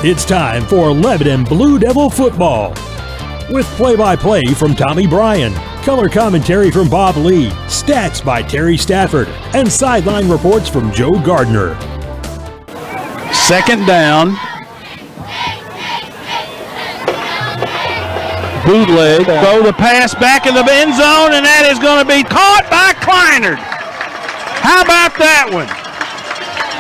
It's time for Lebanon Blue Devil football. With play-by-play from Tommy Bryan, color commentary from Bob Lee, stats by Terry Stafford, and sideline reports from Joe Gardner. Second down. Bootleg. Throw the pass back in the end zone, and that is going to be caught by Kleinert. How about that one?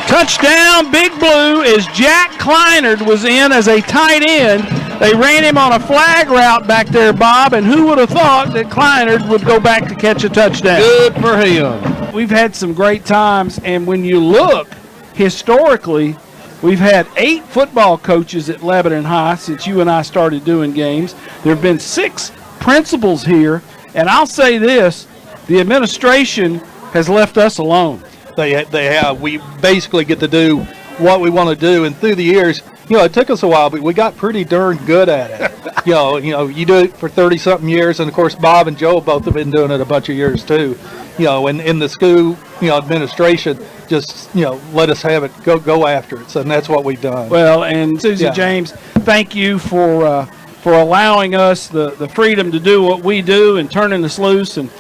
Touchdown, Big Blue, as Jack Kleinert was in as a tight end. They ran him on a flag route back there, Bob, and who would have thought that Kleinert would go back to catch a touchdown? Good for him. We've had some great times, and when you look historically, we've had 8 football coaches at Lebanon High since you and I started doing games. There have been 6 principals here, and I'll say this, the administration has left us alone. They have. We basically get to do what we want to do, and through the years, it took us a while, but we got pretty darn good at it. You do it for 30-something years, and of course, Bob and Joe both have been doing it a bunch of years too. And in the school, administration just, let us have it, go after it. So and that's what we've done. Well, and Susie James, thank you for allowing us the freedom to do what we do and turning us loose and,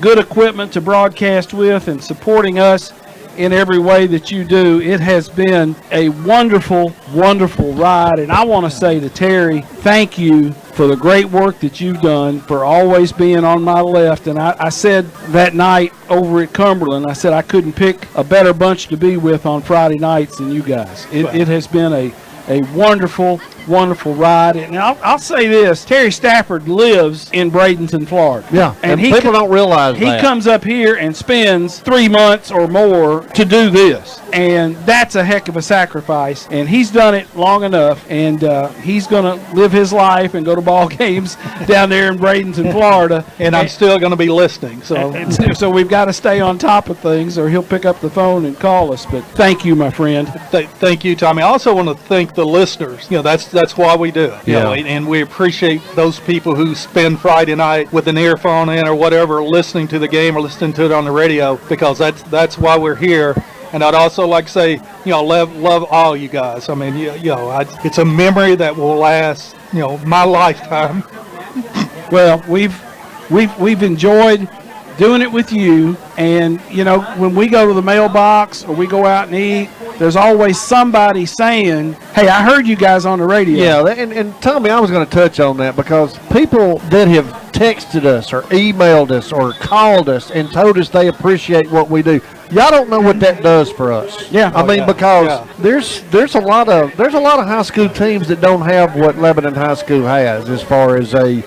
good equipment to broadcast with and supporting us in every way that you do. It has been a wonderful, wonderful ride. And I want to say to Terry, thank you for the great work that you've done, for always being on my left. And I said that night over at Cumberland, I said I couldn't pick a better bunch to be with on Friday nights than you guys. It has been a wonderful, wonderful ride. And I'll say this, Terry Stafford lives in Bradenton, Florida. Yeah, and people don't realize that. He comes up here and spends 3 months or more to do this. And that's a heck of a sacrifice. And he's done it long enough. And he's going to live his life and go to ball games down there in Bradenton, Florida. And I'm still going to be listening. So we've got to stay on top of things or he'll pick up the phone and call us. But thank you, my friend. Thank you, Tommy. I also want to thank the listeners. That's why we do it. And we appreciate those people who spend Friday night with an earphone in or whatever, listening to the game or listening to it on the radio, because that's why we're here. And I'd also like to say, love all you guys. I mean, it's a memory that will last, my lifetime. Well, we've enjoyed doing it with you, and when we go to the mailbox or we go out and eat, there's always somebody saying, hey, I heard you guys on the radio. Yeah, and Tommy, I was going to touch on that because people that have texted us or emailed us or called us and told us they appreciate what we do. Y'all don't know what that does for us. Yeah, because there's a lot of high school teams that don't have what Lebanon High School has as far as an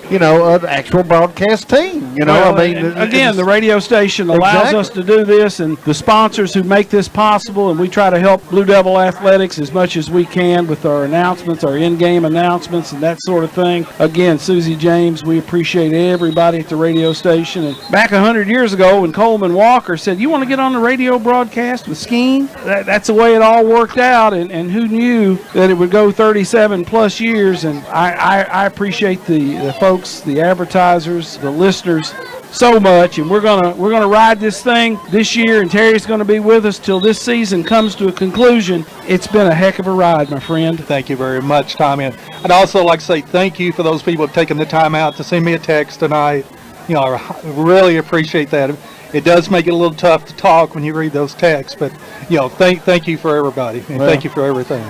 actual broadcast team. The radio station allows us to do this, and the sponsors who make this possible, and we try to help Blue Devil Athletics as much as we can with our announcements, our in-game announcements, and that sort of thing. Again, Susie James, we appreciate everybody at the radio station. And back 100 years ago, when Coleman Walker said, "You want to get on the radio broadcast with Skeen?" That's the way it all worked out, and who knew that it would go 37 plus years. And I appreciate the folks, the advertisers, the listeners so much, and we're gonna ride this thing this year, and Terry's gonna be with us till this season comes to a conclusion. It's been a heck of a ride, my friend. Thank you very much, Tommy. And I'd also like to say thank you for those people who have taken the time out to send me a text tonight. I really appreciate that. It does make it a little tough to talk when you read those texts, but thank you for everybody, and thank you for everything.